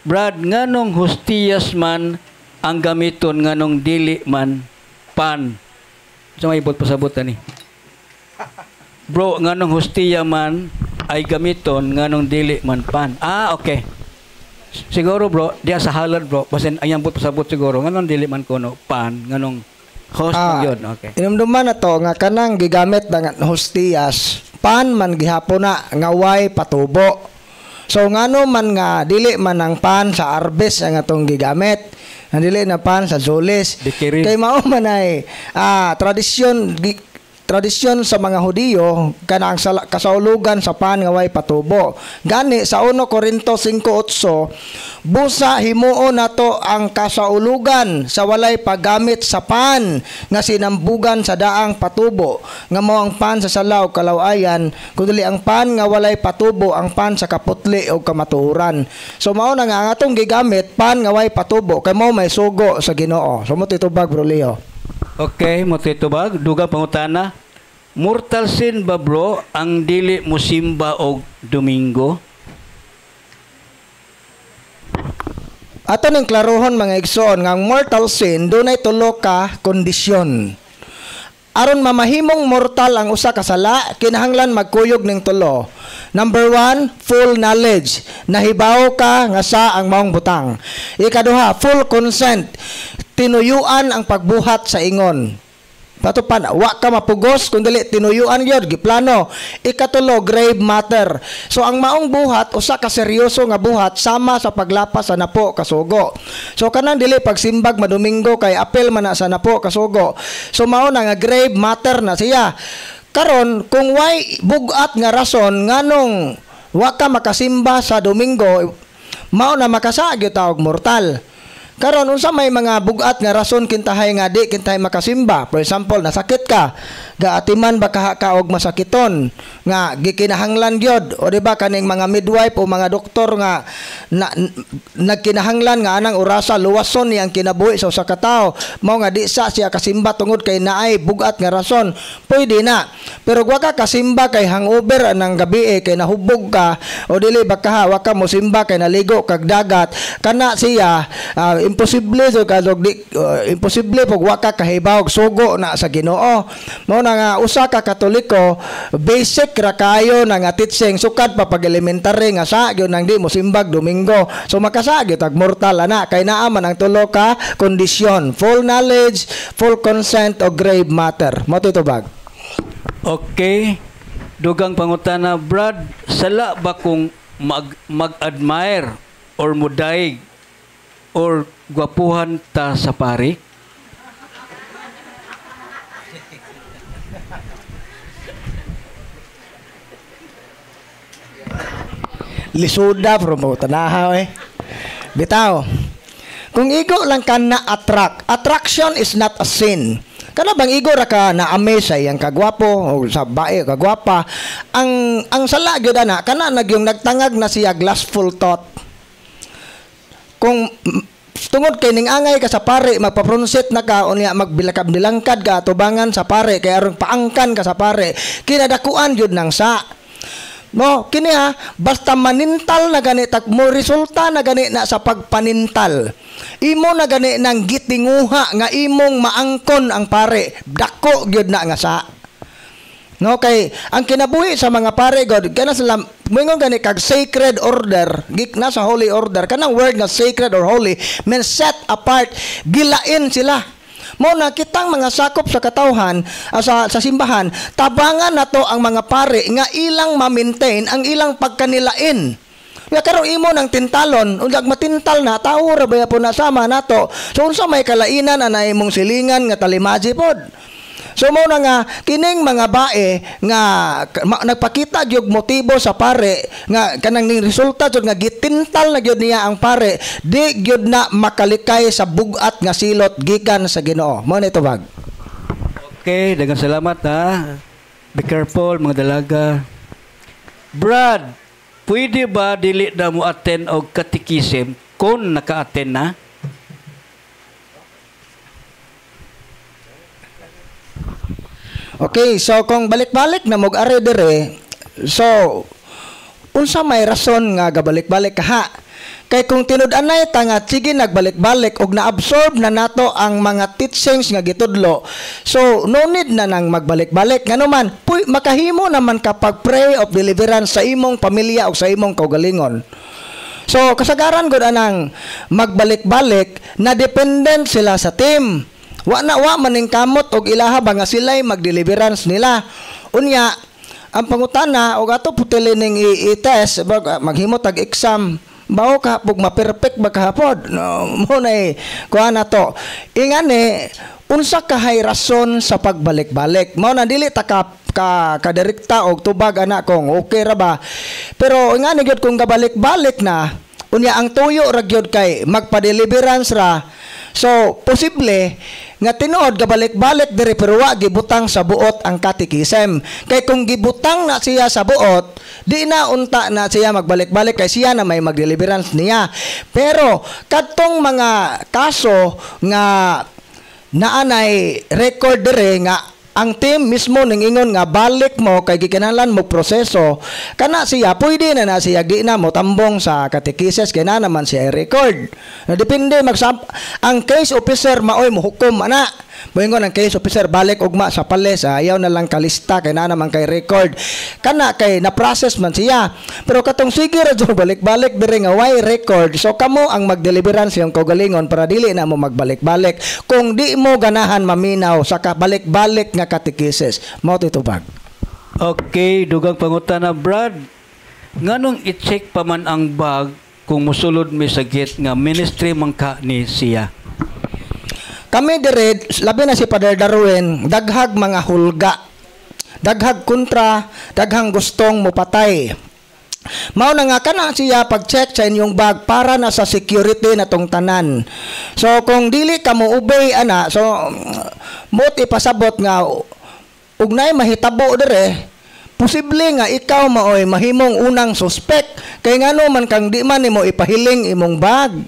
Brad, nganong hostiyas man ang gamiton, nganong dili man pan. So may ibot pasabot ni. Bro, nganong hostiya man ay gamiton, nganong dili man pan. Ah, okay. Siguro bro, diya sa halad bro, basin ayang but pasabot siguro, nganong dili man kuno pan, nganong host yun. Okay. Inumduman na to, nga kanang gigamit ng hostiyas, pan man gihapon na, ngaway patubo. So ngano man nga dili man ang pan sa arbes ang atong gigamit, ang dili na pan sa zulis. Kay mao man ay tradisyon sa mga Hudiyo kanang kasaulugan sa pan nga way patubo. Gani sa 1 Korinto 5:8, busa himuon nato ang kasaulugan sa walay paggamit sa pan nga sinambugan sa daang patubo, nga mao ang pan sa salaw kalawayan, kundi ang pan nga walay patubo ang pan sa kaputli o kamatuoran. So mao na nga ang atong gigamit pan nga way patubo kay mao may sugo sa Ginoo. So mo titubag bro Leo. Okay, mo titubag dugang pangutana. Mortal sin ba bro ang dili mo simba og Domingo? Ato ning klarohon mga igsoon nga ang mortal sin dunay tulo ka kondisyon. Aron mamahimong mortal ang usa ka sala, kinahanglan magkuyog ning tulo. Number 1, full knowledge. Nahibaw ka nga sa ang maong butang. Ikaduha, full consent. Tinuyuan ang pagbuhat sa ingon. Patupan, wa ka mapugos kung dili tinuyuan gyud giplano. Ikatulo, grave matter. So ang maong buhat usa ka seryoso nga buhat sama sa paglapas sa napo kasugo. So kanang dili pagsimbag madomingo kay apel man na sa napo kasugo. So mao na nga grave matter na siya. Karon kung way bugat nga rason nganong wa ka makasimba sa Domingo, mao na makasagyo tawag mortal. Karon unsa may mga bugat nga rason kintahay nga di kintahay makasimba. For example, nasakit ka, gaatiman ba ka og masakiton nga gikinahanglan gyud o di ba kaning mga midwife o mga doktor nga nagkinahanglan nga anang orasa luwason niyang kinabuhi sa usa ka tawo, mao nga di sa siya kasimba tungod kay naay bugat nga rason, pwede na. Pero wa ka kasimba kay hangover anang gabi kay nahubog ka o dili ba ka wa ka mo simba kay naligo kag dagat, kana siya imposible so kadog di imposible pag wa ka kahibaw sugo na sa Ginoo. Mao na nga usa ka Katoliko basic ra kayo na nga teaching sukad pa pag elementary nga sa gyud nang di mo simbag Domingo. So makasagyo tag mortal ana kay naa man ang tulo ka kondisyon: full knowledge, full consent o grave matter. Mo titubag. Okay. Dugang pangutana, Brad, sala ba kung mag-admire or mudaig or gwapuhan ta sa pari? Lisuda pero mo tanahaw bitaw. Kung igo lang ka na attraction is not a sin. Kana bang igo ra ka na amaze ang kagwapo o sa bae kagwapa, ang sala gyud ana kana nagyong nagtangag na siya glassful thought. Kung tungod kay ning angay ka sa pare magpa-pronunciate na ka unya magbilangkad ka tubangan sa pare kay aron paangkan ka sa pare kinadakuan jud nang sa no kini basta manintal na gani tak mo resulta na gani na sa pagpanintal imo na gani nang gitinguha nga imong maangkon ang pare dako gyud na nga sa no kay ang kinabuhi sa mga pare god kana sila moingon gani kag sacred order gik na sa holy order kanang word nga sacred or holy means set apart, gilain sila. Mo na kitang mga sakop sa katawhan sa simbahan tabangan nato ang mga pare nga ilang ma-maintain ang ilang pagkanilain. Kaya karon imo nang tintalon ug matintal na tawo ra baya po nasama nato. So unsa may kalainan ana imong silingan nga talimaji pod. So mo na nga kining mga bae nga nagpakita gyud motibo sa pare nga kanang ning resulta jud nga gitintal na gyud niya ang pare di gyud na makalikay sa bugat nga silot gikan sa Ginoo. Mo ni tubag. Okay, daghang salamat ha. Be careful mga dalaga. Brad, pwede ba dili na mo attend og katikisim kung naka-attend na? Okay, so kung balik-balik na mag-ari dire, so unsa may rason nga gabalik-balik ka ha? Kay kung tinud-anay ta nga sige nagbalik-balik og naabsorb na nato ang mga teachings nga gitudlo. So no need na nang magbalik-balik. Nganuman, makahimo naman kapag pray of deliverance sa imong pamilya o sa imong kaugalingon. So kasagaran gud anang magbalik-balik na dependent sila sa team. Wa maning kamot og ilaha ba nga sila'y mag-deliverance nila. Unya, ang pangutana og ato putili ning i-test maghimo tag exam bao ka pug ma-perfect ba kahapon. No, mo na kuha na to. Ingani unsa kahay rason sa pagbalik-balik. Mao na dili ta kadirekta og tubag ana kung okay ra ba. Pero ingani gyud kung gabalik-balik na unya ang tuyo ra gyud kay magpa-deliverance ra. So, posible nga tinuod gabalik-balik diri pero wa gibutang sa buot ang katikisem. Kay kung gibutang na siya sa buot, di na unta na siya magbalik-balik kay siya na may mag-deliverance niya. Pero kadtong mga kaso nga naanay record diri nga ang team mismo ning ingon nga balik mo kay gikinahanglan mo proseso kana siya pwede na siya di na mo tambong sa katekises kay na naman siya record na depende ang case officer maoy mo hukom ana moingon ang case officer balik ugma sa pales ayaw na lang kalista kay na naman kay record kana kay na process man siya pero katong sige ra balik-balik diri nga why record so kamo ang mag-deliverance yung kaugalingon para dili na mo magbalik-balik kung di mo ganahan maminaw sa balik-balik nga katekises mao titubag. Okay, dugang pangutana Brad. Nganong i-check pa man ang bag kung musulod mi sagit nga ministry man ka ni siya? Kami dire labi na si Father Darwin daghag mga hulga. Daghag kontra, daghang gustong mopatay. Mao na nga kana siya pag-check sa inyong bag para na sa security na tong tanan. So kung dili ka mo obey ana, so mo't ipasabot nga ugnay mahitabo dire, posible nga ikaw maoy mahimong unang suspect kay ngano man kang di man nimo ipahiling imong bag.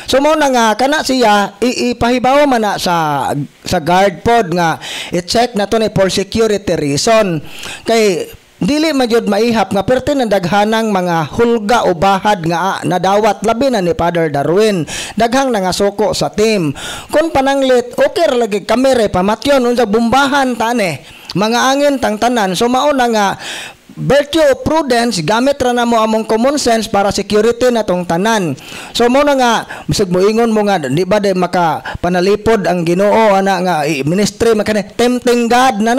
So mao na nga kana siya ipahibaw man na sa guard pod nga i-check na to ni for security reason. Kay dili magyud maihap nga perti ng daghanang mga hulga o bahad nga nadawat labi na ni Father Darwin. Daghang nangasuko sa team. Kung pananglit okay ra lagi kamere pamatyon unsa bumbahan tane. Mga angin tang tanan. So mao na nga virtue of prudence gamit ra na mo among common sense para security na tong tanan. So mo na nga bisag moingon mo nga di ba de maka panalipod ang Ginoo ana nga ministry makane tempting God na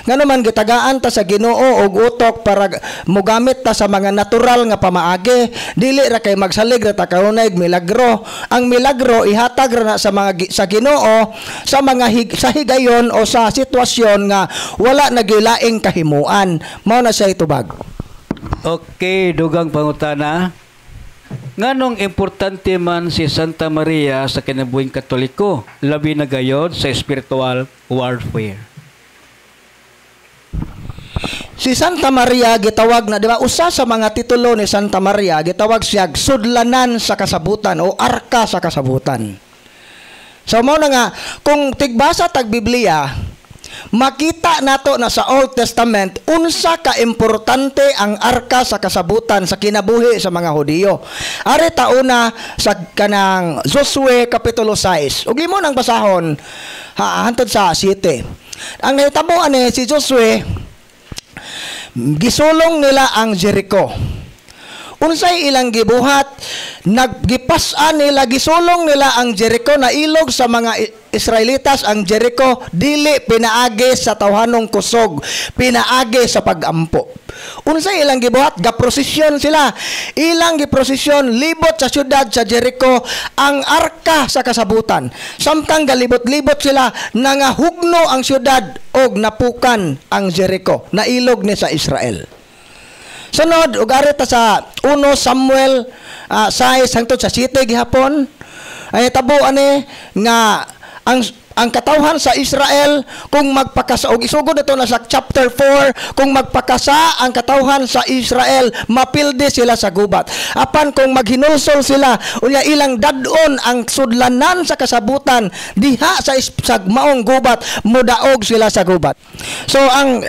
ngano man gitagaan ta sa Ginoo og utok para mogamit ta sa mga natural nga pamaagi dili ra kay magsalig ra ta kanunay milagro. Ang milagro ihatag ra na sa mga sa Ginoo sa mga sa higayon o sa sitwasyon nga wala nagilaing kahimuan. Mao na siya itubag. Okay, dugang pangutana. Nganong importante man si Santa Maria sa kinabuhing Katoliko, labi na gayod sa spiritual warfare? Si Santa Maria gitawag na, di ba, usa sa mga titulo ni Santa Maria gitawag siya sudlanan sa kasabutan o arka sa kasabutan. So mo na nga kung tigbasa tag Biblia makita nato na sa Old Testament unsa ka importante ang arka sa kasabutan sa kinabuhi sa mga Hudiyo. Ari tauna sa kanang Josue kapitulo 6. Ug imo nang basahon hantod sa 7. Ang nahitabo ani si Josue gisulong nila ang Jericho. Unsay ilang gibuhat, naggipas-an nila, gisulong nila ang Jericho na ilog sa mga Israelitas ang Jericho, dili pinaagi sa tawhanong kusog, pinaagi sa pagampo. Unsay ilang gibuhat, gaprosesyon sila. Ilang giprosesyon, libot sa syudad sa Jericho, ang arka sa kasabutan. Samtang galibot-libot sila, nangahugno ang syudad og napukan ang Jericho, na ilog ni sa Israel. Sunod, ugari ta sa 1 Samuel 6 hangtod sa 7 gihapon. Ay tabo ani nga ang katawhan sa Israel kung magpakasa og isugod ito na sa chapter 4 kung magpakasa ang katawhan sa Israel mapildi sila sa gubat. Apan kung maghinulsol sila unya ilang dadon ang sudlanan sa kasabutan diha sa maong gubat mudaog sila sa gubat. So ang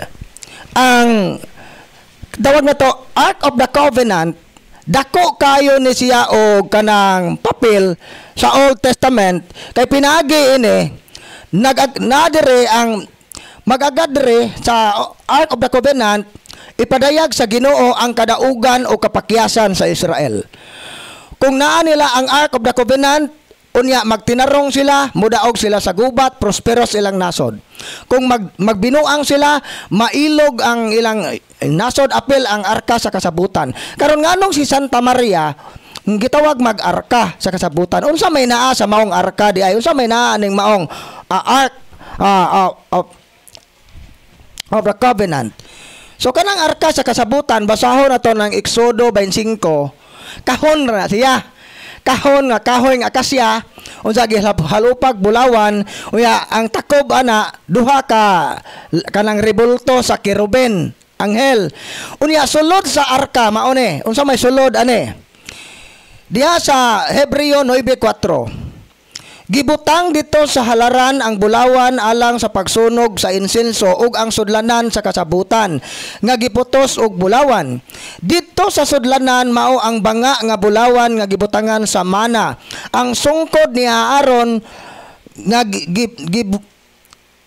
tawag na to Ark of the Covenant dako kayo ni siya og kanang papel sa Old Testament kay pinaagi ini nadire ang magagadre sa Ark of the Covenant ipadayag sa Ginoo ang kadaugan o kapakyasan sa Israel. Kung naa nila ang Ark of the Covenant, unya magtinarong sila, mudaog sila sa gubat, prosperos ilang nasod. Kung magbinuang sila, mailog ang ilang nasod, apil ang arka sa kasabutan. Karon nganong si Santa Maria gitawag mag-arka sa kasabutan. Unsa may naa sa maong arka di ay unsa may naa ning maong Ark of the Covenant. So kanang arka sa kasabutan basahon nato ng Exodo 25 kahon na siya. Kahon nga kahoy nga akasya unsa halupag bulawan unya ang takob ana duha ka kanang rebulto sa keruben anghel unya sulod sa arka maone unsa may sulod ane diha sa Hebreo 9:4 gibutang dito sa halaran ang bulawan alang sa pagsunog sa insenso ug ang sudlanan sa kasabutan nga giputos og bulawan. Dito sa sudlanan mao ang banga nga bulawan nga gibutangan sa mana. Ang sungkod ni Aaron nga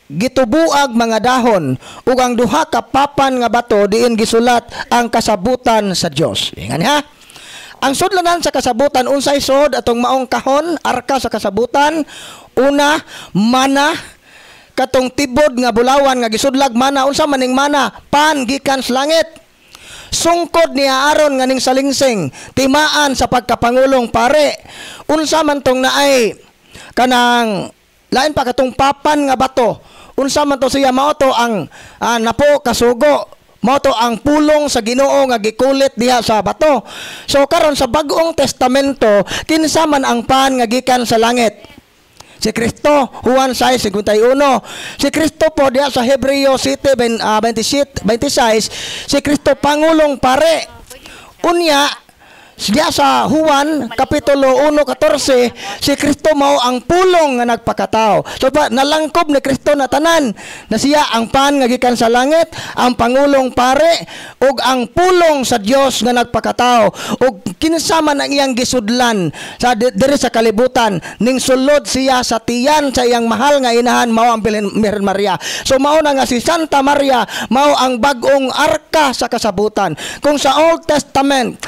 gitubuag mga dahon ug ang duha ka papan nga bato diin gisulat ang kasabutan sa Dios. Ingan ha. Ang sudlanan sa kasabutan unsay sod atong maong kahon arka sa kasabutan una mana katong tibod nga bulawan nga gisudlag mana unsa maning mana pan gikan sa langit sungkod ni Aaron nga ning salingsing timaan sa pagkapangulong pare unsa man tong naay kanang lain pa katong papan nga bato unsa man to siya mao to ang napo kasugo mao to ang pulong sa Ginoo nga gikulit diha sa bato. So karon sa Bag-ong Testamento kinsa man ang pan nga gikan sa langit? Si Kristo, Juan 6:51. Si Kristo po diha sa Hebreo 7:26, si Kristo pangulong pare. Unya diya sa Juan kapitulo 1:14 si Kristo mao ang pulong nga nagpakatao. So nalangkob ni Kristo na tanan na siya ang pan nga gikan sa langit, ang pangulong pare ug ang pulong sa Dios nga nagpakatao ug kinsa man ang iyang gisudlan sa diri sa kalibutan ning sulod siya sa tiyan sa iyang mahal nga inahan mao ang Birhen Maria. So mao na nga si Santa Maria mao ang bag-ong arka sa kasabutan. Kung sa Old Testament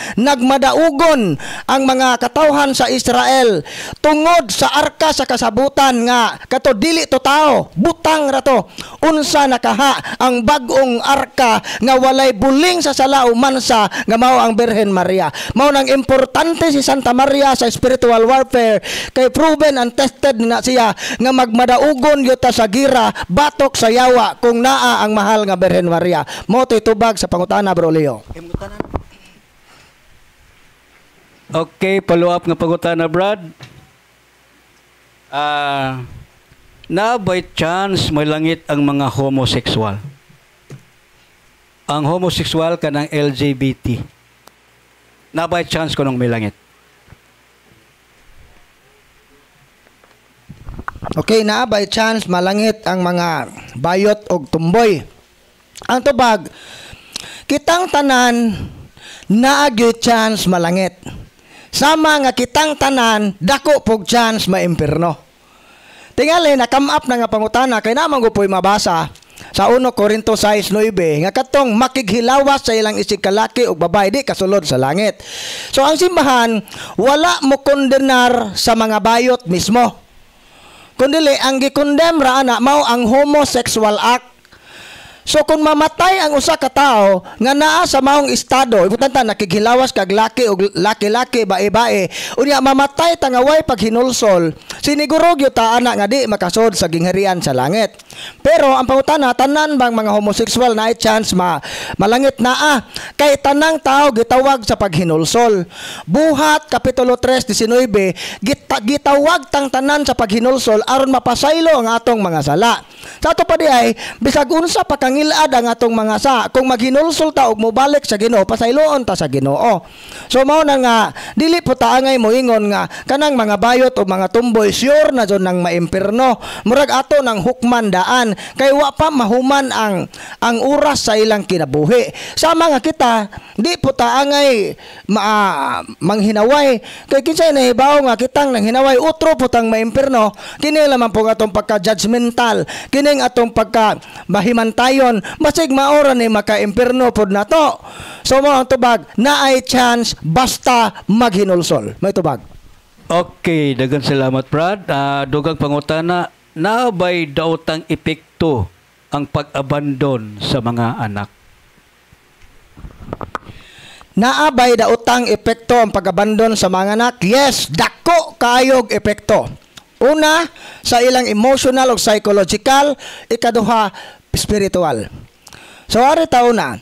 ugon ang mga katawhan sa Israel tungod sa arka sa kasabutan nga kato dili to tao butang ra to unsa nakaha ang bag-ong arka nga walay buling sa sala o mansa nga mao ang Birhen Maria. Mao nang importante si Santa Maria sa spiritual warfare kay proven and tested na siya nga magmadaugon yuta sa gira batok sa yawa kung naa ang mahal nga Birhen Maria. Mao to'y tubag sa pangutana Bro Leo. Okay, follow up nga pangutana Brad. Na by chance may langit ang mga homosexual. Ang homosexual kanang LGBT. Na by chance kunong may langit. Okay, na by chance malangit ang mga bayot og tumboy. Ang tubag kitang tanan naagyo chance malangit. Sama nga kitang tanan dako pog chance maimperno. Tingali na come up na nga pangutana kay naman ko po'y mabasa sa 1 Corinto 6:9 nga katong makighilawas sa ilang isig kalaki ug babae di kasulod sa langit. So ang simbahan wala mo kondenar sa mga bayot mismo. Kundi ang gikondem ra ana mao ang homosexual act. So kung mamatay ang usa ka tawo nga naa sa maong estado, ibutan ta nakighilawas kag laki og laki-laki bae-bae, unya mamatay ta nga way paghinulsol, siniguro gyud ta ana nga di makasod sa gingharian sa langit. Pero ang pangutana tanan bang mga homosexual na chance malangit naa kay tanang tawo gitawag sa paghinulsol. Buhat kapitulo 3:19 gitawag tang tanan sa paghinulsol aron mapasaylo ang atong mga sala. Sa ato pa di ay bisag unsa pa kangilad ang atong mga sa kung maghinulsol ta og mobalik sa Ginoo pasayloon ta sa Ginoo. So mao na nga dili po ta angay moingon nga kanang mga bayot o mga tumboy sure na jud nang maimperno murag ato nang hukman daan biyaan kay wa pa mahuman ang oras sa ilang kinabuhi. Sama nga kita, di po ta angay manghinaway kay kinsay nahibaw nga kitang nanghinaway utro po tang maimperno, kini lamang po atong pagka-judgmental, kining atong pagka-bahimantayon, basig maora ni maka-imperno pod nato. So mo ang tubag, naay chance basta maghinulsol. May tubag. Okay, daghang salamat Brad. Dugang pangutana, naabay daotang epekto ang pag-abandon sa mga anak? Naabay daotang epekto ang pag-abandon sa mga anak? Yes, dako kaayog epekto. Una, sa ilang emotional o psychological, ikaduha, spiritual. So ari tauna,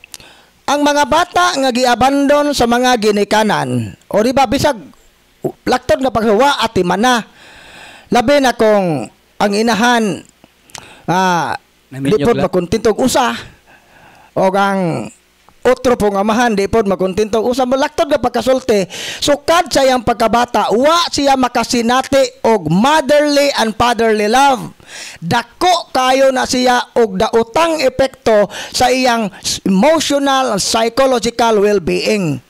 ang mga bata nga giabandon sa mga ginikanan, o di ba bisag laktod nga pagsawa at imana. Labi na kung ang inahan di pod makontintog usa o ang otro pong amahan di pod makontintog usa, laktod nga pagkasulti. Sukad sa iyang pagkabata, wa siya makasinati og motherly and fatherly love. Dako kayo na siya og daotang epekto sa iyang emotional and psychological well-being.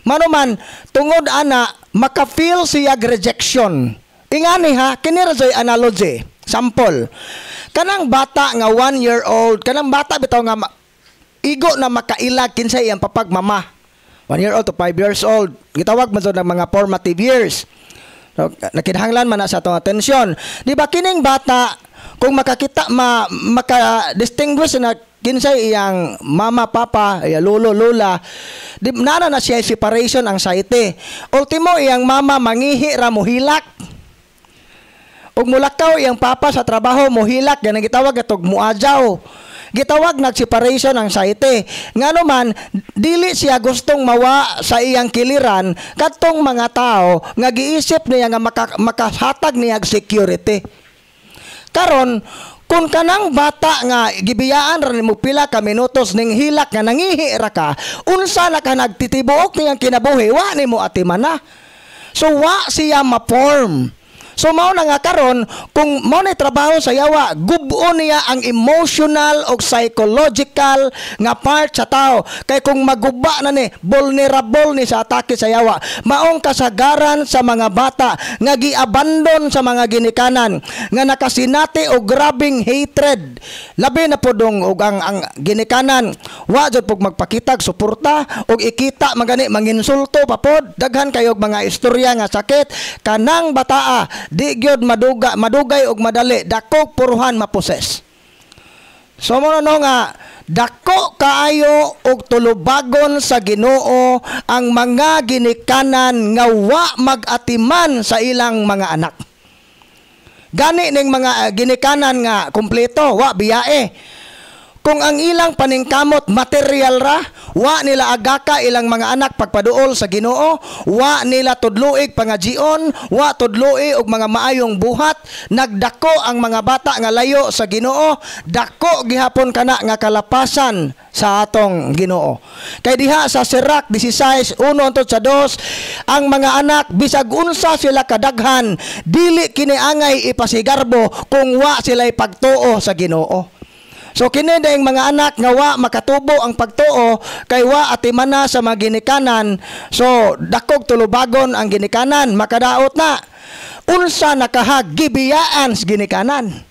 Manuman, tungod ana, maka-feel siya rejection. Ingani ha, kiniradzoy analogy. Sample. Kanang bata nga 1 year old, kanang bata bitaw nga igo na makailag kinsay iyang papagmama. 1 year old to 5 years old. Gitawag man ng mga formative years. So, nakidhanglan man na sa atong atensyon. Di ba kining bata, kung makakita, maka-distinguish na kinsay iyang mama, papa, lolo, lola, di nana na siya separation anxiety. Ultimo iyang mama mangihi ra mohilak. Ug mulakaw iyang papa sa trabaho mohilak, ganang gitawag atog muadjaw. Gitawag nag separation anxiety. Ngano man dili siya gustong mawa sa iyang kiliran kadtong mga tao nga giisip niya nga makahatag niya security. Karon kung kanang bata nga gibiyaan ra nimo pila ka minutos ning hilak nga nangihi ra ka, unsa na ka nagtitibuok niyang kinabuhi, wa nimo atimana. So wa siya ma-form. So mao na nga karon kung mao na trabaho sa yawa, gubo niya ang emotional o psychological nga part sa tao. Kay kung maguba na ni, vulnerable ni sa atake sa yawa. Maong kasagaran sa mga bata nga giabandon sa mga ginikanan, nga nakasinati og grabing hatred. Labi na podong og ang ginikanan, wa jud pug magpakitag suporta og ikita magani manginsulto papod. Daghan kayo mga istorya nga sakit kanang bataa di gyud madugay og madali dako puruhan maposes. So mo no nga dako kaayo og tulubagon sa Ginoo ang mga ginikanan nga wa magatiman sa ilang mga anak. Gani ning mga ginikanan nga kumpleto, wa biyae. Kung ang ilang paningkamot material ra, wa nila agaka ilang mga anak pagpaduol sa Ginoo, wa nila tudluig pangajion, wa tudloi og mga maayong buhat, nagdako ang mga bata nga layo sa Ginoo, dako gihapon kana nga kalapasan sa atong Ginoo. Kay diha sa Sirach 16:1 hangtod sa 2, ang mga anak bisag unsa sila kadaghan, dili kini angay ipasigarbo kung wa sila'y pagtuo sa Ginoo. So kini daing mga anak nga wa makatubo ang pagtuo kay wa atimana sa mga ginikanan. So dakog tulubagon ang ginikanan, makadaot na. Unsa nakahagibiyaan sa ginikanan?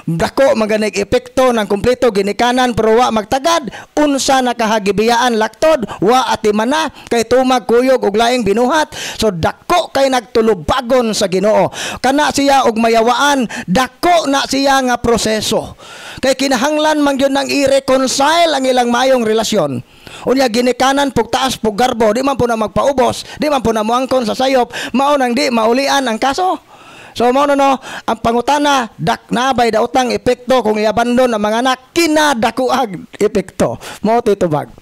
Dako maganig epekto ng kumpleto ginikanan pero wa magtagad. Unsa nakahagibiyaan laktod, wa atimana kay tumag kuyog og laing binuhat. So dako kay nagtulubagon sa Ginoo. Kana siya og mayawaan, dako na siya nga proseso. Kay kinahanglan man gyud nang i-reconcile ang ilang mayong relasyon. Unya ginikanan pug taas pug garbo, di man po na magpaubos, di man po na moangkon sa sayop, mao nang di maulian ang kaso. So mao no, ang pangutana nabay daotang epekto kung iabandon ang mga anak, kinadakuag epekto. Mao titubag.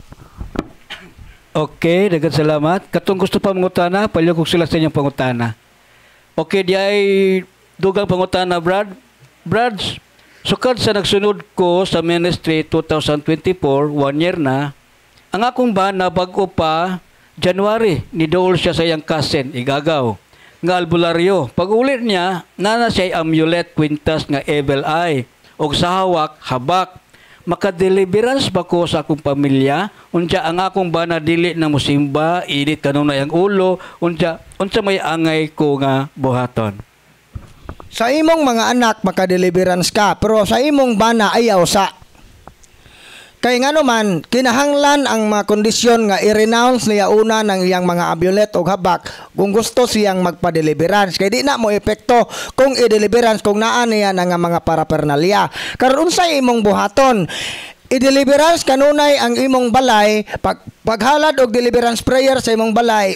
Okay, daghang salamat. Katong gusto pa mangutana, palihog sila sa inyong pangutana. Okay, di ay dugang pangutana, Brad. Brad, sukad sa nagsunod ko sa ministry 2024, 1 year na, ang akong bana bago pa, January, nidool siya sa iyang cousin, igagaw, nga albularyo. Pag ulit niya, nana siya amulet, kwintas nga evil eye. og sa hawak habak. Makadeliverance ba ko sa akong pamilya? Unsa ang akong bana dili na musimba, init kanunay ang ulo, unsa may angay ko nga buhaton. Sa imong mga anak makadeliverance ka, pero sa imong bana ayaw sa. Kay nga naman, kinahanglan ang mga kondisyon nga i-renounce niya una ng iyang mga amulet o habak kung gusto siyang magpa-deliverance. Kay di na mo epekto kung i-deliverance kung naan niya nga mga paraphernalia. Karon unsay imong buhaton? I-deliverance kanunay ang imong balay, paghalad og deliverance prayer sa imong balay,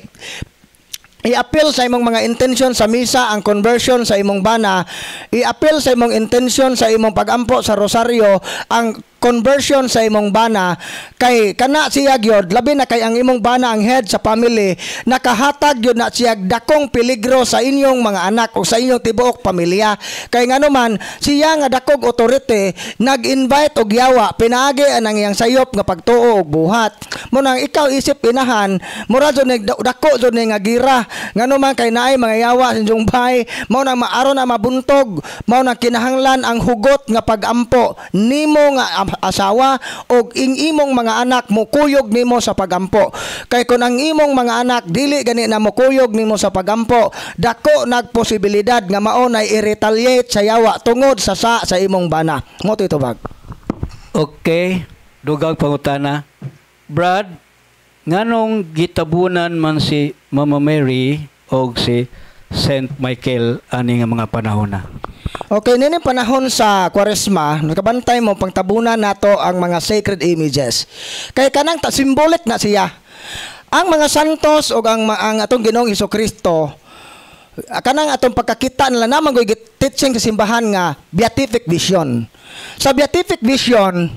i-appeal sa imong mga intention sa misa ang conversion sa imong bana, i-appeal sa imong intention sa imong pagampo sa rosaryo ang conversion sa imong bana, kay kana siya gyud labi na kay ang imong bana ang head sa family, nakahatag gyud na siya dakong peligro sa inyong mga anak o sa inyong tibuok pamilya. Kay ngano siya nga dakog authority nag-invite og yawa pinaagi ang iyang sayop nga pagtuo og buhat. Mo nang ikaw isip inahan mura jud dako jud nga gira ngano man kay naay mga yawa sa inyong bahay, mao nang maaron na mabuntog, mao nang kinahanglan ang hugot nga pagampo nimo nga asawa o imong mga anak mo kuyog nimo sa pagampo. Kay kun ang imong mga anak dili gani na mo kuyog nimo sa pagampo, dako nagposibilidad nga mao nay i-retaliate sa yawa tungod sa imong bana. Mo titubag. Okay, dugang pangutana. Brad, nganong gitabunan man si Mama Mary o si Saint Michael ani nga mga panahon na? Okay, nini panahon sa Kwaresma, nakabantay mo pangtabunan nato ang mga sacred images. Kay kanang symbolic na siya. Ang mga santos o ang atong Ginoong Hesukristo, kanang atong pagkakita nila naman ko'y teaching sa simbahan nga beatific vision. Sa beatific vision,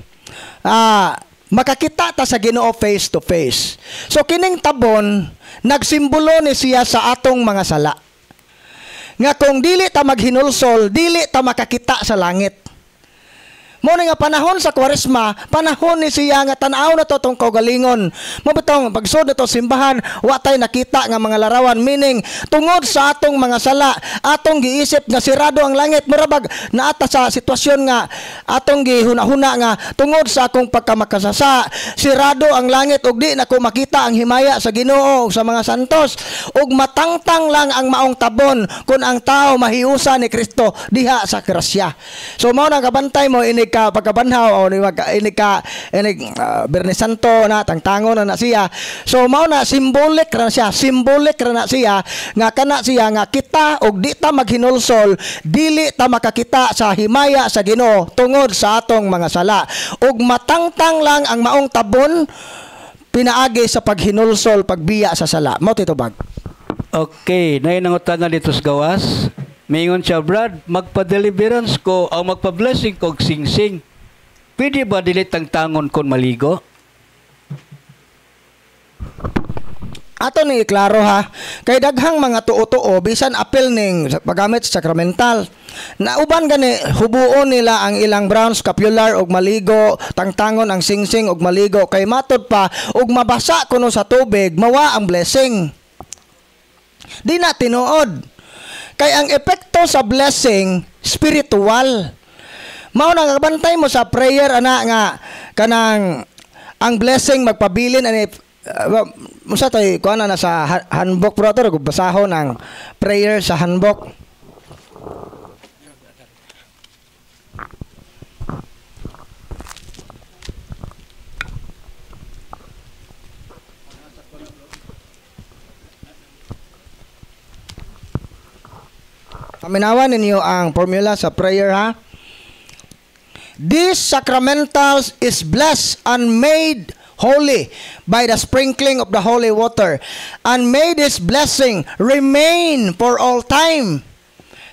makakita ta sa Ginoo face to face. So kining tabon, nagsimbolo ni siya sa atong mga sala. Nga kung dili ta maghinulsol, dili ta makakita sa langit. Mo nga panahon sa Kwaresma, panahon ni siya nga tan-aw na to tong kaugalingon. Mabutong pagsud to simbahan, wa tay nakita nga mga larawan, meaning tungod sa atong mga sala, atong giisip nga sirado ang langit, murabag naata sa sitwasyon nga atong gihuna-huna nga tungod sa akong pagkamakasasa, sirado ang langit ug di na ko makita ang himaya sa Ginoo ug sa mga santos, ug matangtang lang ang maong tabon kun ang tao mahiusa ni Kristo diha sa krasya. So mao nang kabantay mo inig ka pagkabanhaw o inig Bernes Santo na tangtangon na siya. So mao na symbolic ra na siya nga kana siya nga kita og di ta maghinulsol, dili ta makakita sa himaya sa Ginoo tungod sa atong mga sala, ug matangtang lang ang maong tabon pinaagi sa paghinulsol, pagbiya sa sala. Mao titubag. Okay, nay nangutangan dito sa gawas. Mingon siya, Brad, magpa-deliverance ko o magpa-blessing ko sing-sing. Pwede ba dili tangtangon kon maligo? Ato ni klaro ha, kay daghang mga tuo-tuo bisan apil ning paggamit sa sacramental. Na uban gani hubuon nila ang ilang brown scapular og maligo, tangtangon ang sing-sing og maligo, kay matod pa og mabasa kuno sa tubig, mawa ang blessing. Di na tinuod. Kay ang epekto sa blessing spiritual. Mao nang kabantay mo sa prayer ana nga kanang ang blessing magpabilin ani musa tay kuan na sa handbook brother ug basahon ang prayer sa handbook. Paminawan ninyo ang formula sa prayer ha. This sacramentals is blessed and made holy by the sprinkling of the holy water, and may this blessing remain for all time.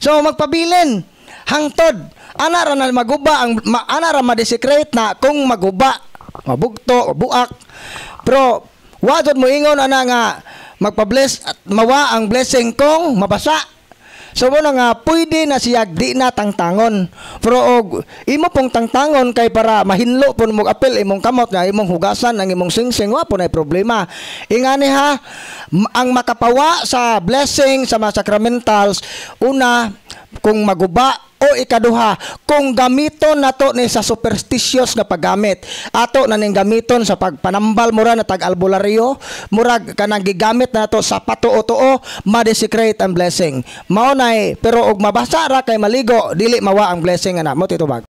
So magpabilin hangtod ana ra na maguba ang ana ra ma-desecrate na kung maguba, mabugto, buak. Pero wa jud mo ingon ana nga magpa-bless at mawa ang blessing kung mabasa. So mo nga pwede na siya di na tangtangon. Pero og imo pong tangtangon kay para mahinlo pun mo apel imong kamot nga imong hugasan ang imong singsing, wa po na problema. Ingani ha, ang makapawa sa blessing sa mga sacramentals, una kung maguba O ikaduha, kung gamiton nato ni sa superstitious nga paggamit, ato na ning gamiton sa pagpanambal mura na tag-albularyo, murag kanang gigamit nato sa patuo-tuo, ma-desecrate ang blessing. Mao nay pero og mabasa ra kay maligo dili mawa ang blessing ana mo titubag.